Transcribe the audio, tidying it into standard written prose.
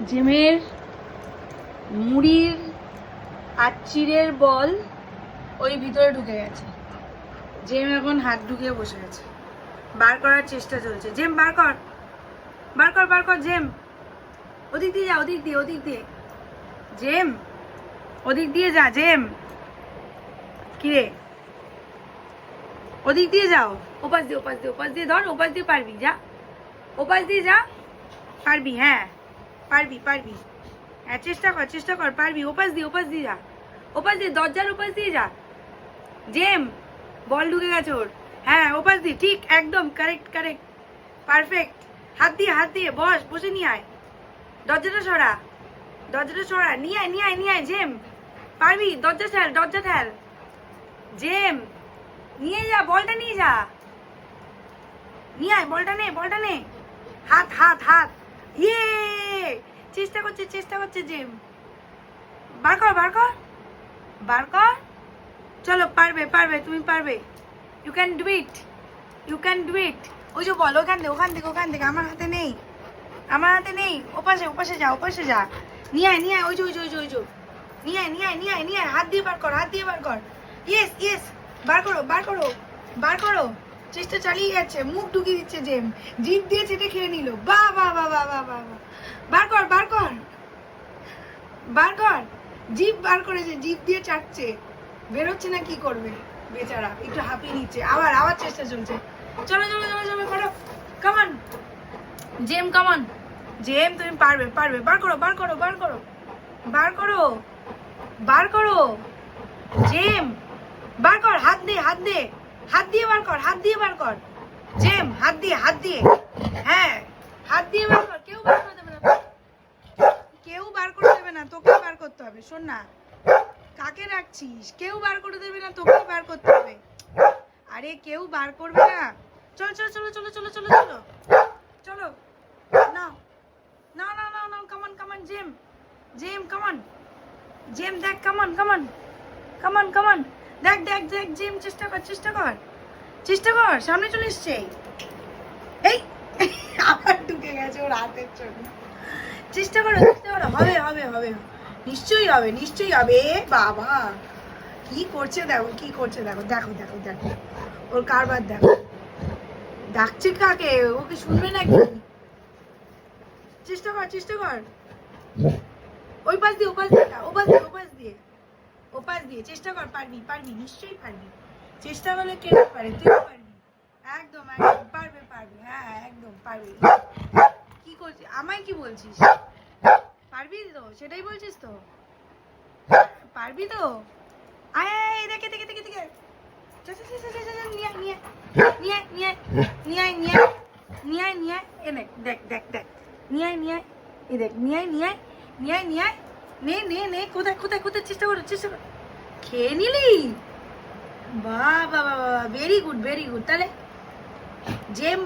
জেমের মুড়ির আর চিড়ের বল ওই ভিতরে ঢুকে গেছে। জেম এখন হাত ঢুকিয়ে বসে আছে, বার করার চেষ্টা চলছে। জেম বার কর, বার কর, বার কর। জেম ওদিক দিয়ে যা, ওদিক দিয়ে, ওদিক দিয়ে। জেম ওদিক দিয়ে যা। জেম কিরে, ওদিক দিয়ে যাও। ওপাশ দিয়ে, ওপাশ দিয়ে, ওপাশ দিয়ে ধর। ওপাশ দিয়ে পারবি, যা ওপাশ দিয়ে যা। পারবি, হ্যাঁ পারবি, পারবি। হ্যাঁ চেষ্টা কর, চেষ্টা কর, পারবি। ওপাশ দিয়ে, ওপাশ দিয়ে যা, ওপাশ দিয়ে, দরজার ওপাশ দিয়ে যা। জেম বল ঢুকে গেছে ওর। হ্যাঁ ওপাশ দিয়ে, ঠিক একদম কারেক্ট, কারেক্ট, পারফেক্ট। হাত দিয়ে, হাত দিয়ে বস, বসে নিয়ে আয়। দরজাটা সরা, দরজাটা সরা, নিয়ে আয়, নিয়ে আয়, নিয়ে আয়। জেম পারবি, দরজা ঠেল, দরজা ঠেল। জেম নিয়ে যা, বলটা নিয়ে যা, নিয়ে আয়, বলটা নে, বলটা নে। হাত, হাত, হাত। ইয়ে, চেষ্টা করছে, চেষ্টা করছে জেম। বার কর, বার কর, বার কর। চলো, পারবে, পারবে, তুমি পারবে। You can do it, you can do it. ওই যে বল, ওখান থেকে, ওখান থেকে, ওখান থেকে। আমার হাতে নেই, আমার হাতে নেই। ওপাশে, ওপাশে যা, ওপাশে যা। নিয়ে আয়, নিয়ে আয়। ওই যে, ওই যে, ওই যে, ওই যে। নিয়ে আয়, নিয়ে আয়, নিয়ে আয়, নিয়ে আয়। হাত দিয়ে বার কর, হাত দিয়ে বার কর। ইয়েস, ইয়েস, বার করো, বার করো, বার করো। চেষ্টা চালিয়ে যাচ্ছে, মুখ ঢুকিয়ে দিচ্ছে জেম। জিভ দিয়ে চেটে খেয়ে নিল। বাহ বাহ বাহ বাহ বাহ বাহ। বার কর, বার কর, বার কর। জিভ বার করেছে, জিভ দিয়ে চাটছে। বেরোচ্ছে না, কি করবে বেচারা, একটু হাঁপিয়ে নিচ্ছে। আবার, আবার চেষ্টা চলছে। চলো, চলো, চলো, চলো, করো, কামান জেম, কামান জেম, তুমি পারবে, পারবে। বার করো, বার করো, বার করো, বার করো, বার করো। জেম বার কর, হাত দে, হাত দে, হাত দিয়ে বার কর, হাত দিয়ে বার কর। জেম হাত দিয়ে, হাত দিয়ে, হ্যাঁ হাত দিয়ে বার কর। কেউ বার করে দেবে না, কেউ বার করে দেবে না, তোকে বার করতে হবে। শোন না, কাকে রাখছিস? কেউ বার করে দেবে না, তোকে বার করতে হবে। আরে কেউ বার করবে না। চলো, চলো, চলো, চলো, চলো, চলো, চলো, চলো। নাও, নাও, নাও, নাও, নাও। কামান, কামান জেম, জেম কামান। জেম দেখ, কামান, কামান, কামান, কামান। দেখ, দেখ, দেখ। জেম চেষ্টা কর, চেষ্টা কর, চেষ্টা কর। সামনে চলে এসছে। এই আবার ঢুকে গেছে ওর হাতের জন্য। চেষ্টা করো, চেষ্টা করো। হবে, হবে, হবে, নিশ্চয়ই হবে, নিশ্চয়ই হবে। বাবা কি করছে দেখো, কি করছে দেখো, দেখো, দেখো, দেখো ওর কারবার দেখো। ডাকছে কাকে? ওকে শুনবে নাকি? চেষ্টা কর, চেষ্টা কর। ওই পাশ দিয়ে, ওপাশ দিয়ে, ওপাশ দিয়ে, ওপাশ দিয়ে, ওপাশ দিয়ে। চেষ্টা কর, পারবি, পারবি, নিশ্চয়ই পারবি। চেষ্টা করলে কে পারে? তুই পারবি, একদম, একদম পারবে, পারবে, হ্যাঁ একদম পারবি। কি করছিস? আমায় কি বলছিস? পারবি তো? সেটাই বলছিস তো? পারবি তো? আয়, আয়, দেখে, দেখে, দেখে, দেখে। নিয়ে আয়, নিয়ে আয়, নিয়ে আয়, নিয়ে আয়, নিয়ে আয়, নিয়ে আয়, নিয়ে আয়। এ দেখ, দেখ, দেখ, দেখ। নিয়ে আয়, নিয়ে আয়। এ দেখ, নিয়ে আয়, নিয়ে আয়, নিয়ে আয়, নিয়ে আয়। নে, নে, নে। কোথায়, কোথায়, কোথায়? চেষ্টা করো, চেষ্টা করো। খেয়ে নিলি? বাহ বাহ বাহ, ভেরি গুড, ভেরি গুড। তাহলে জেম